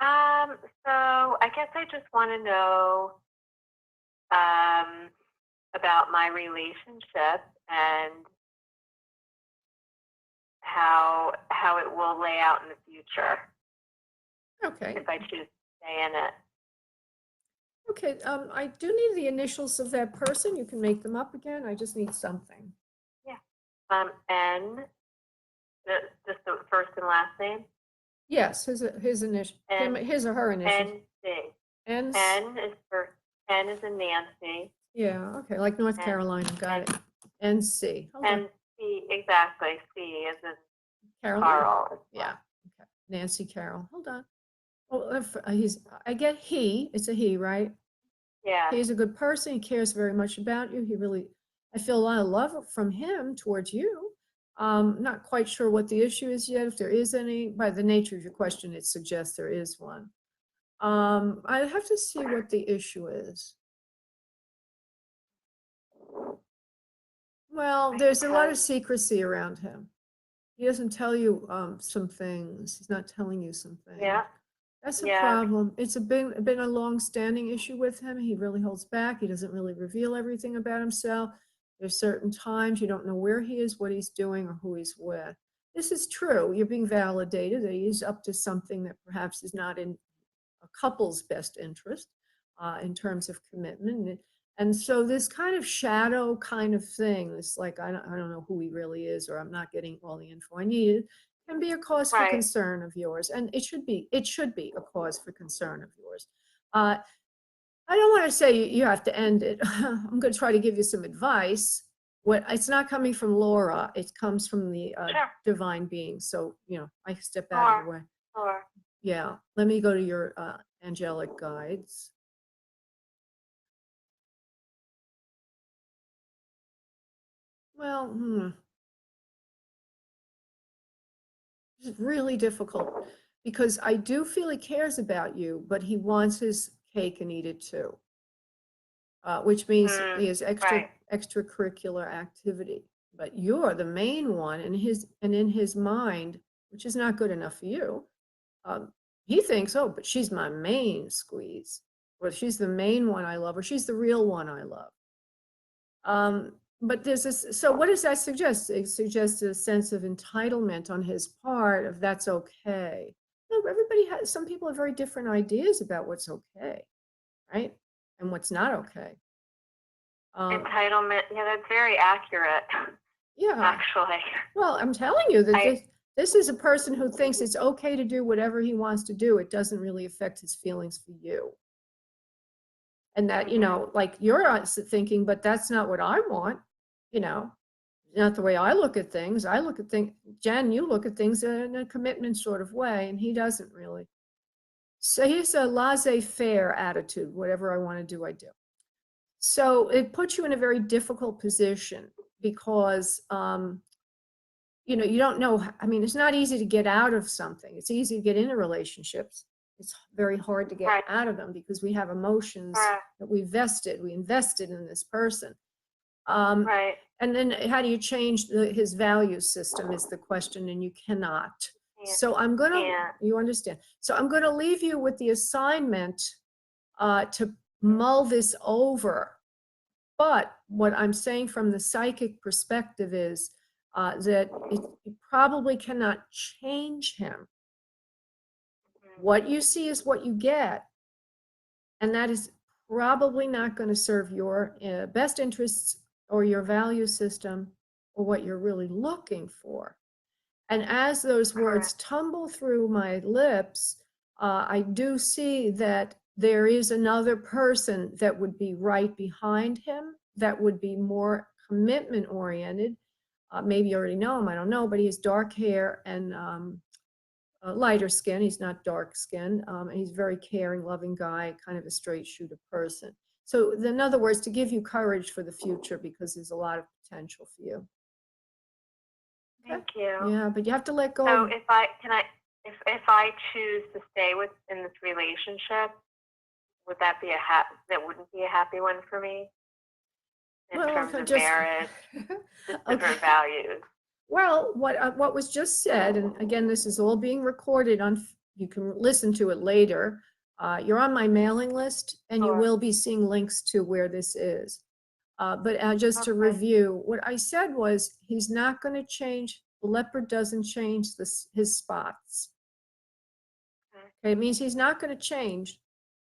So I guess I just want to know about my relationship and how it will lay out in the future. Okay. If I choose to stay in it. Okay, I do need the initials of that person. You can make them up again. I just need something. Yeah. N, just the first and last name? Yes, his initial, his or her initials. NC. N is in Nancy. Yeah, okay, like North Carolina, got it. NC. NC, exactly. C is in Carl. Yeah, okay. Nancy Carroll. Hold on. Oh, I get he, it's a he, right? Yeah. He's a good person. He cares very much about you. I feel a lot of love from him towards you. Not quite sure what the issue is yet, if there is any. By the nature of your question, it suggests there is one. I have to see what the issue is. Well, there's a lot of secrecy around him. He doesn't tell you some things. He's not telling you some things. Yeah. That's a problem. It's been a long-standing issue with him. He really holds back. He doesn't really reveal everything about himself. There's certain times you don't know where he is, what he's doing, or who he's with. This is true. You're being validated that he's up to something that perhaps is not in a couple's best interest in terms of commitment. And so this kind of shadow kind of thing, it's like, I don't know who he really is, or I'm not getting all the info I needed, can be a cause for concern of yours. And it should be a cause for concern of yours. I don't want to say you have to end it. I'm going to try to give you some advice. It's not coming from Laura. It comes from the Sure. divine being. So, I step out of the way. Sure. Yeah. Let me go to your angelic guides. Well, it's really difficult because I do feel he cares about you, but he wants his cake and eat it too. Which means he has extracurricular activity. But you're the main one, and in his mind, which is not good enough for you. He thinks, oh, but she's my main squeeze, or she's the main one I love, or she's the real one I love. But there's this. So what does that suggest? It suggests a sense of entitlement on his part of that's okay. No, everybody has. Some people have very different ideas about what's okay, right? And what's not okay. Entitlement, yeah, that's very accurate. Yeah. Actually. Well, I'm telling you that this is a person who thinks it's okay to do whatever he wants to do. It doesn't really affect his feelings for you. And that, like you're thinking, but that's not what I want, not the way I look at things. I look at things, Jen, you look at things in a commitment sort of way, and he doesn't really. So he's a laissez-faire attitude. Whatever I want to do, I do. So it puts you in a very difficult position because, you don't know. I mean, it's not easy to get out of something. It's easy to get into relationships. It's very hard to get out of them because we have emotions that we invested in this person. Right. And then how do you change his value system is the question, and you cannot. Yeah. So I'm going to, you understand. So I'm going to leave you with the assignment to mull this over. But what I'm saying from the psychic perspective is that you probably cannot change him. What you see is what you get. And that is probably not going to serve your best interests or your value system or what you're really looking for. And as those words tumble through my lips, I do see that there is another person that would be right behind him, that would be more commitment oriented. Maybe you already know him, I don't know, but he has dark hair and lighter skin. He's not dark skinned, and he's a very caring, loving guy, kind of a straight shooter person. So in other words, to give you courage for the future, because there's a lot of potential for you. Thank you. Yeah, but you have to let go. So if I choose to stay in this relationship, would that be that wouldn't be a happy one for me in terms of marriage, different values? Well, what was just said, and again, this is all being recorded you can listen to it later. You're on my mailing list, and you will be seeing links to where this is. But just to review, what I said was he's not going to change. The leopard doesn't change his spots. Okay, it means he's not going to change.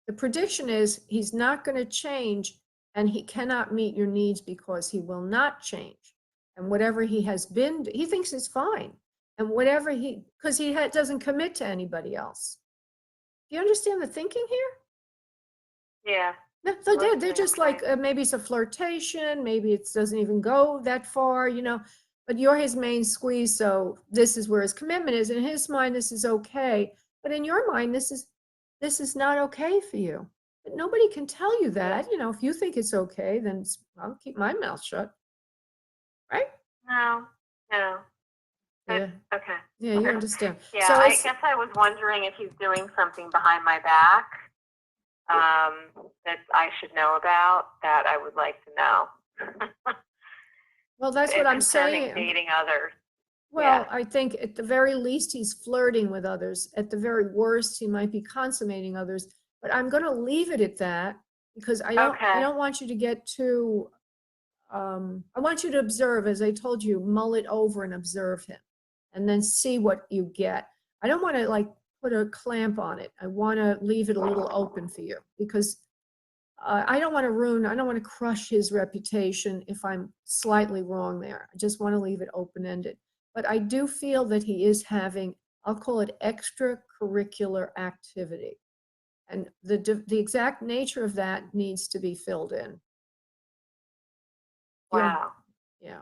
The prediction is he's not going to change, and he cannot meet your needs because he will not change. And whatever he has been, he thinks it's fine. And whatever because he doesn't commit to anybody else. Do you understand the thinking here? Yeah. No, they're just like, maybe it's a flirtation, maybe it doesn't even go that far, but you're his main squeeze, so this is where his commitment is. In his mind, this is okay, but in your mind, this is not okay for you. But nobody can tell you that. If you think it's okay, then I'll keep my mouth shut. Right? No. Yeah. Okay. Yeah, you understand. Yeah, so I guess I was wondering if he's doing something behind my back that I should know about, that I would like to know. Well, that's what I'm saying. Dating others. Well, I think at the very least he's flirting with others. At the very worst, he might be consummating others. But I'm going to leave it at that because I don't want you to get too. I want you to observe, as I told you, mull it over and observe him, and then see what you get. I don't want to put a clamp on it. I want to leave it a little open for you because I don't want to crush his reputation if I'm slightly wrong there. I just want to leave it open-ended. But I do feel that he is having, I'll call it extracurricular activity. And the exact nature of that needs to be filled in. Wow. Yeah.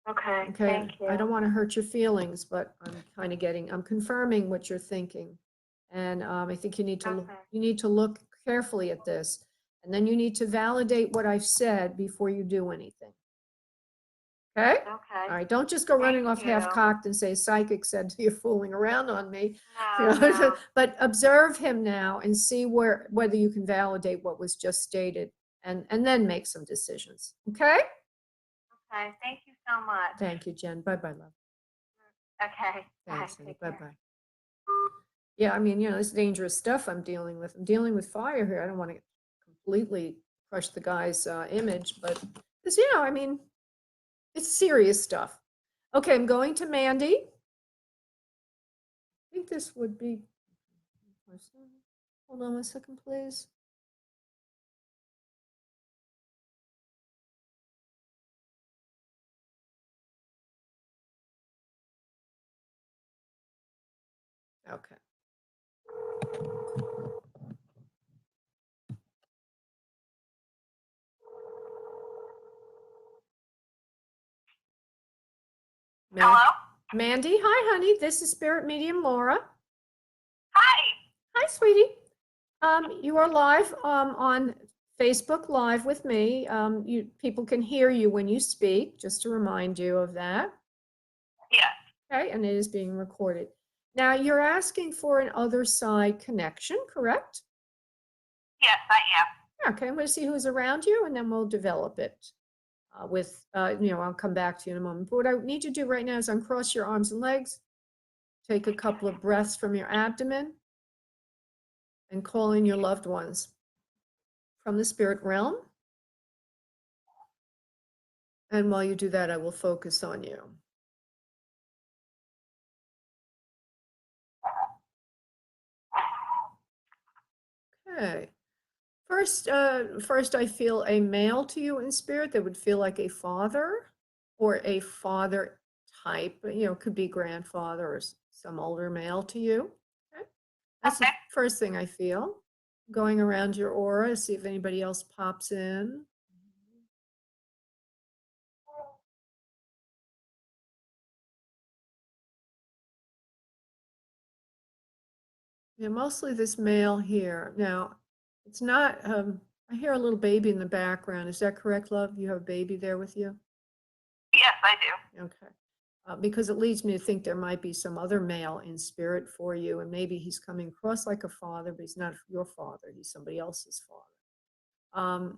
Okay. Okay. Thank you. I don't want to hurt your feelings, but I'm confirming what you're thinking. And I think you need to look carefully at this. And then you need to validate what I've said before you do anything. Okay? Okay. All right. Don't just go running off Thank you. half-cocked and say, psychic said you're fooling around on me. No, no. But observe him now and see whether you can validate what was just stated and then make some decisions. Okay? Okay. Thank you so much. Thank you, Jen. Bye-bye, love. Okay. Thanks, Bye. honey. Take care. Bye-bye. Yeah, I mean, it's dangerous stuff I'm dealing with. I'm dealing with fire here. I don't want to completely crush the guy's image, but because, I mean, it's serious stuff. Okay, I'm going to Mandy. I think this would be, hold on 1 second, please. Okay. Hello? Mandy, hi, honey. This is Spirit Medium Laura. Hi. Hi, sweetie. You are live on Facebook Live with me. People can hear you when you speak, just to remind you of that. Yes. Okay, and it is being recorded. Now, you're asking for an other side connection, correct? Yes, I am. Okay, I'm going to see who's around you, and then we'll develop it I'll come back to you in a moment. But what I need you to do right now is uncross your arms and legs, take a couple of breaths from your abdomen, and call in your loved ones from the spirit realm. And while you do that, I will focus on you. Okay. First, I feel a male to you in spirit that would feel like a father or a father type, could be grandfather or some older male to you. Okay. That's the first thing I feel. Going around your aura, see if anybody else pops in. Yeah, mostly this male here. Now, it's not, I hear a little baby in the background. Is that correct, love? You have a baby there with you? Yes, I do. Okay. Because it leads me to think there might be some other male in spirit for you, and maybe he's coming across like a father, but he's not your father. He's somebody else's father.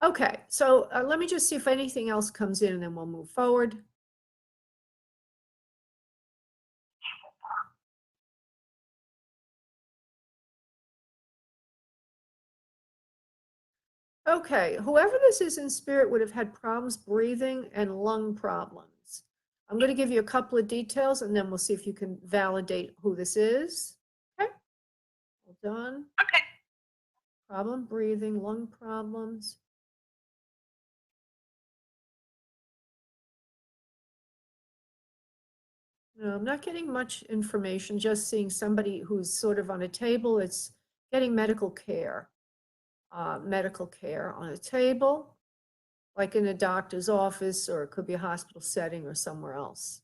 Okay, so let me just see if anything else comes in, and then we'll move forward. Okay, whoever this is in spirit would have had problems breathing and lung problems. I'm going to give you a couple of details, and then we'll see if you can validate who this is. Okay, hold on. Okay. Problem breathing, lung problems. No, I'm not getting much information, just seeing somebody who's sort of on a table. It's getting medical care on a table, like in a doctor's office, or it could be a hospital setting or somewhere else.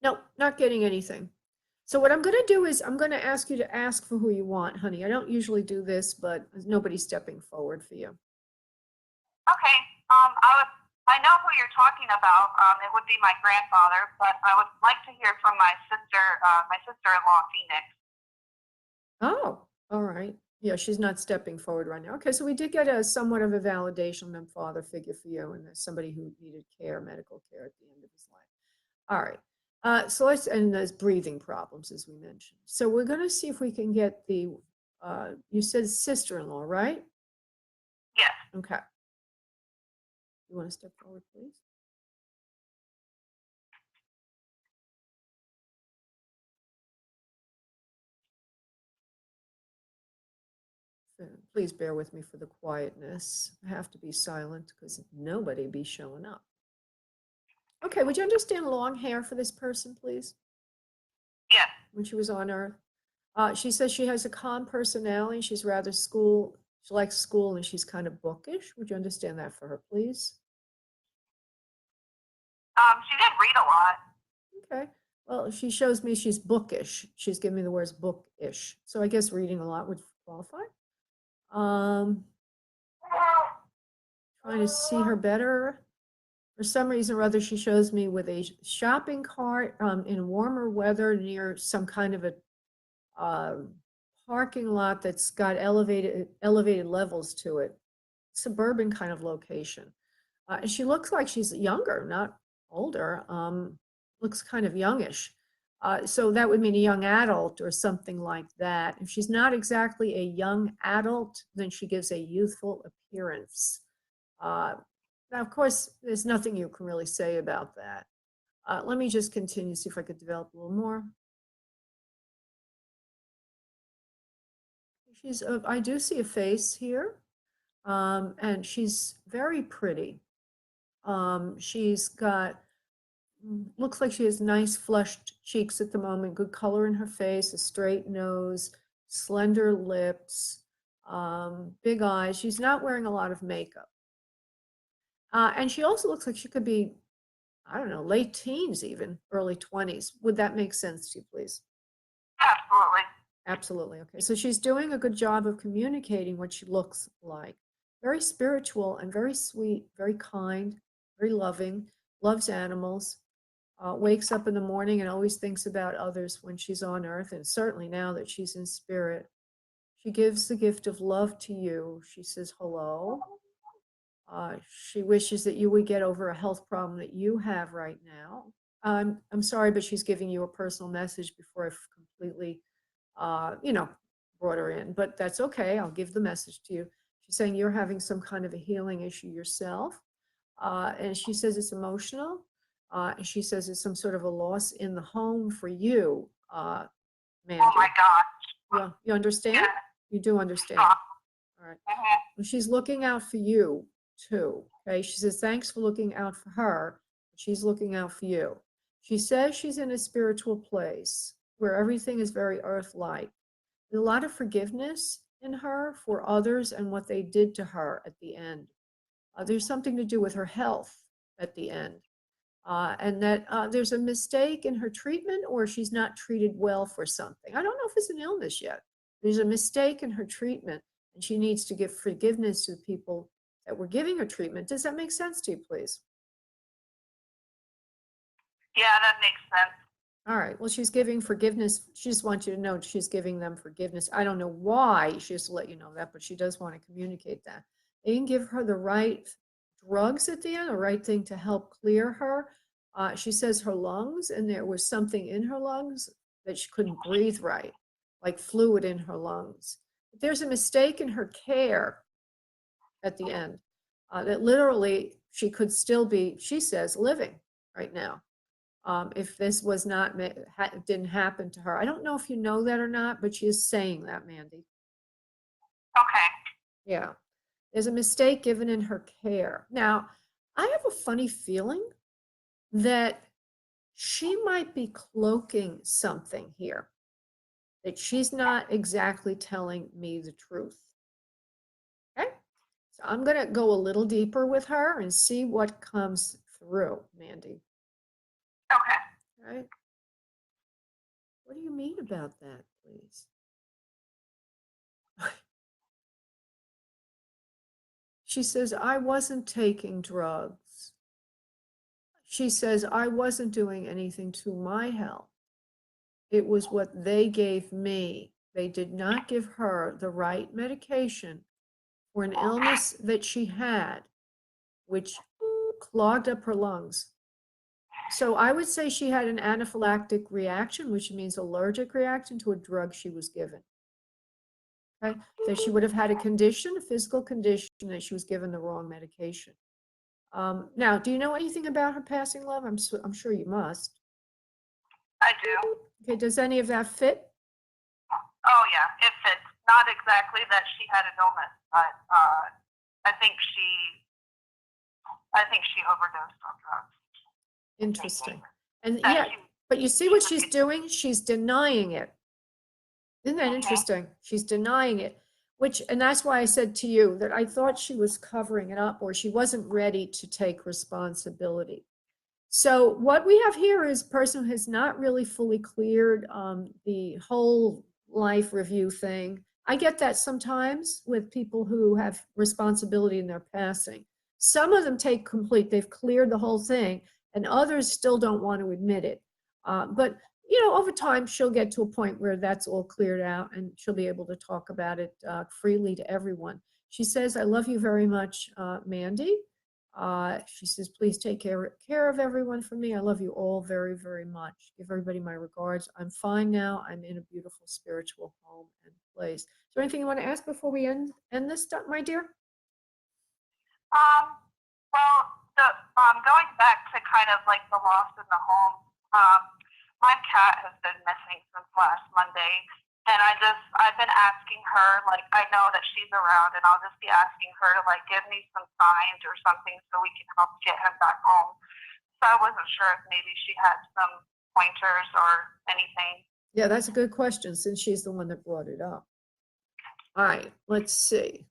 No, not getting anything. So what I'm going to do is I'm going to ask you to ask for who you want, honey. I don't usually do this, but nobody's stepping forward for you. Okay. I know who you're talking about. It would be my grandfather, but I would like to hear from my sister-in-law, Phoenix. Oh, all right. Yeah, she's not stepping forward right now. Okay, so we did get somewhat of a validation of father figure for you, and there's somebody who needed care, medical care at the end of his life. All right. So and there's breathing problems, as we mentioned. So we're going to see if we can get the, you said sister-in-law, right? Yes. Okay. You want to step forward, please? Please bear with me for the quietness. I have to be silent because nobody be showing up. Okay, would you understand long hair for this person, please? Yes. when she was on Earth. She says she has a calm personality. She's rather she likes school, and she's kind of bookish. Would you understand that for her, please? She did read a lot. Okay. Well, she shows me she's bookish. She's giving me the words bookish. So I guess reading a lot would qualify. Trying to see her better. For some reason or other, she shows me with a shopping cart in warmer weather near some kind of a parking lot that's got elevated levels to it, suburban kind of location. And she looks like she's younger, not older. Looks kind of youngish. So that would mean a young adult or something like that. If she's not exactly a young adult, then she gives a youthful appearance. Now, of course, there's nothing you can really say about that. Let me just continue, see if I could develop a little more. I do see a face here, and she's very pretty. She's got, looks like she has nice flushed cheeks at the moment, good color in her face, a straight nose, slender lips, big eyes. She's not wearing a lot of makeup. And she also looks like she could be, I don't know, late teens even, early 20s. Would that make sense to you, please? Absolutely. Absolutely. Okay. So she's doing a good job of communicating what she looks like. Very spiritual and very sweet, very kind, very loving, loves animals, wakes up in the morning and always thinks about others when she's on earth, and certainly now that she's in spirit. She gives the gift of love to you. She says hello. She wishes that you would get over a health problem that you have right now. I'm sorry, but she's giving you a personal message before I've completely brought her in, but that's okay. I'll give the message to you. She's saying you're having some kind of a healing issue yourself. And she says it's emotional. And she says it's some sort of a loss in the home for you, Mandy. Oh my gosh. Yeah, you understand? Yeah. You do understand. Yeah. All right. Well, she's looking out for you too. Okay. She says, thanks for looking out for her. She's looking out for you. She says she's in a spiritual place where everything is very earth-like. There's a lot of forgiveness in her for others and what they did to her at the end. There's something to do with her health at the end. And that there's a mistake in her treatment, or she's not treated well for something. I don't know if it's an illness yet. There's a mistake in her treatment, and she needs to give forgiveness to the people that were giving her treatment. Does that make sense to you, please? Yeah, that makes sense. All right. Well, she's giving forgiveness. She just wants you to know she's giving them forgiveness. I don't know why she has to let you know that, but she does want to communicate that. They can give her the right drugs at the end, the right thing to help clear her. She says her lungs, and there was something in her lungs that she couldn't breathe right, like fluid in her lungs. But there's a mistake in her care at the end that literally she could still be, she says, living right now. If this was not, didn't happen to her. I don't know if you know that or not, but she is saying that, Mandy. Okay. Yeah. There's a mistake given in her care. Now, I have a funny feeling that she might be cloaking something here, that she's not exactly telling me the truth. Okay? So I'm going to go a little deeper with her and see what comes through, Mandy. Okay. Right? What do you mean about that, please? She says, I wasn't taking drugs. She says, I wasn't doing anything to my health. It was what they gave me. They did not give her the right medication for an illness that she had, which clogged up her lungs. So I would say she had an anaphylactic reaction, which means allergic reaction to a drug she was given. Okay, so she would have had a condition, a physical condition, that she was given the wrong medication. Now, do you know anything about her passing, love? I'm sure you must. I do. Okay, does any of that fit? Oh yeah, it fits. Not exactly that she had an illness, but I think she overdosed on drugs. Interesting. And That yeah, she But you see what she's doing? She's denying it. Isn't that interesting? She's denying it, and that's why I said to you that I thought she was covering it up, or she wasn't ready to take responsibility. So what we have here is a person who has not really fully cleared the whole life review thing. I get that sometimes with people who have responsibility in their passing. Some of them they've cleared the whole thing, and others still don't want to admit it. But over time, she'll get to a point where that's all cleared out, and she'll be able to talk about it freely to everyone. She says, "I love you very much, Mandy." She says, "Please take care of everyone for me. I love you all very, very much. Give everybody my regards. I'm fine now. I'm in a beautiful spiritual home and place." Is there anything you want to ask before we end this, my dear? Well, going back to kind of like the loss in the home, my cat has been missing since last Monday, and I've been asking her, like, I know that she's around, and I'll just be asking her to, like, give me some signs or something so we can help get him back home. So I wasn't sure if maybe she had some pointers or anything. Yeah, that's a good question, since she's the one that brought it up. All right, let's see.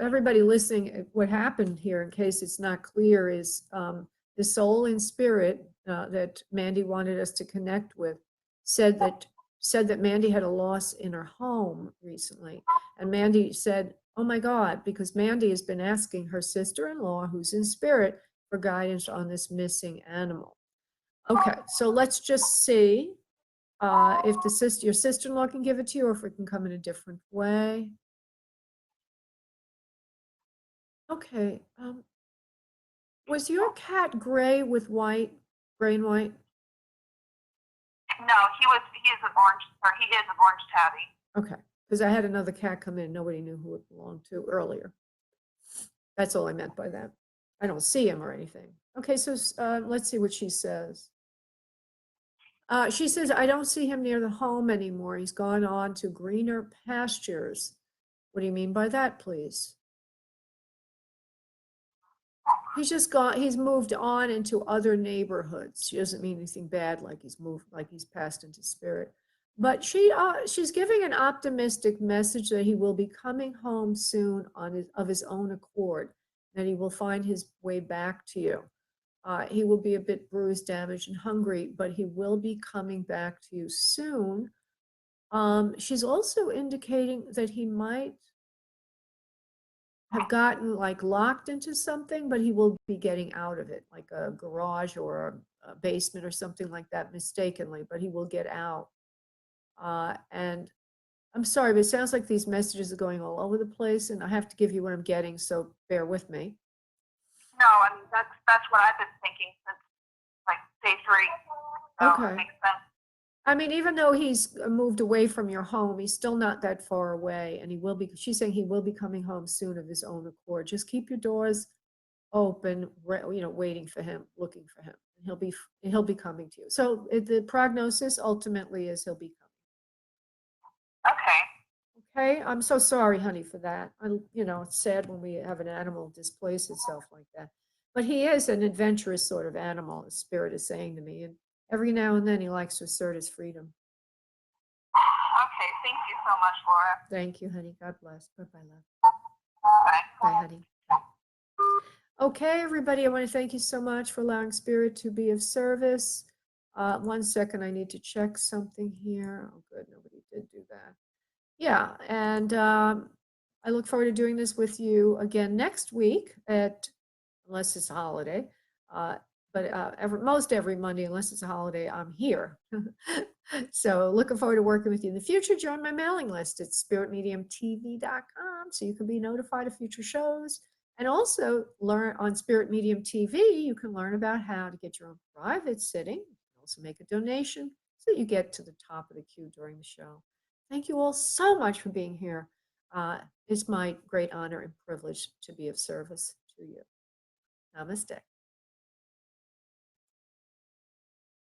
Everybody listening, what happened here, in case it's not clear, is the soul and spirit that Mandy wanted us to connect with said that Mandy had a loss in her home recently. And Mandy said, "Oh my God," because Mandy has been asking her sister-in-law, who's in spirit, for guidance on this missing animal. Okay, so let's just see if your sister-in-law can give it to you, or if it can come in a different way. Okay. Was your cat gray with white, gray and white? No, he is an orange tabby. Okay, because I had another cat come in, nobody knew who it belonged to earlier. That's all I meant by that. I don't see him or anything. Okay, so let's see what she says. She says, "I don't see him near the home anymore. He's gone on to greener pastures." What do you mean by that, please? He's moved on into other neighborhoods. She doesn't mean anything bad, like he's passed into spirit. But she's giving an optimistic message that he will be coming home soon of his own accord, that he will find his way back to you. He will be a bit bruised, damaged, and hungry, but he will be coming back to you soon. She's also indicating that he might have gotten like locked into something, but he will be getting out of it, like a garage or a basement or something like that, mistakenly, but he will get out. And I'm sorry, but it sounds like these messages are going all over the place, and I have to give you what I'm getting, so bear with me. No, I mean, that's what I've been thinking since like day 3. So okay. It makes sense. I mean, even though he's moved away from your home, he's still not that far away, and she's saying he will be coming home soon of his own accord. Just keep your doors open, waiting for him, looking for him, and he'll be coming to you. So the prognosis ultimately is he'll be coming. Okay, I'm so sorry, honey, for that. It's sad when we have an animal displace itself like that. But he is an adventurous sort of animal, the spirit is saying to me, and every now and then he likes to assert his freedom. Okay, thank you so much, Laura. Thank you, honey. God bless. Bye-bye, love. Bye. Bye, honey. Bye. Okay, everybody, I want to thank you so much for allowing Spirit to be of service. 1 second, I need to check something here. Oh, good, nobody did do that. Yeah, and I look forward to doing this with you again next week, unless it's a holiday. But most every Monday, unless it's a holiday, I'm here. So looking forward to working with you in the future. Join my mailing list at spiritmediumtv.com so you can be notified of future shows. And also learn on Spirit Medium TV, you can learn about how to get your own private sitting. You can also make a donation so you get to the top of the queue during the show. Thank you all so much for being here. It's my great honor and privilege to be of service to you. Namaste.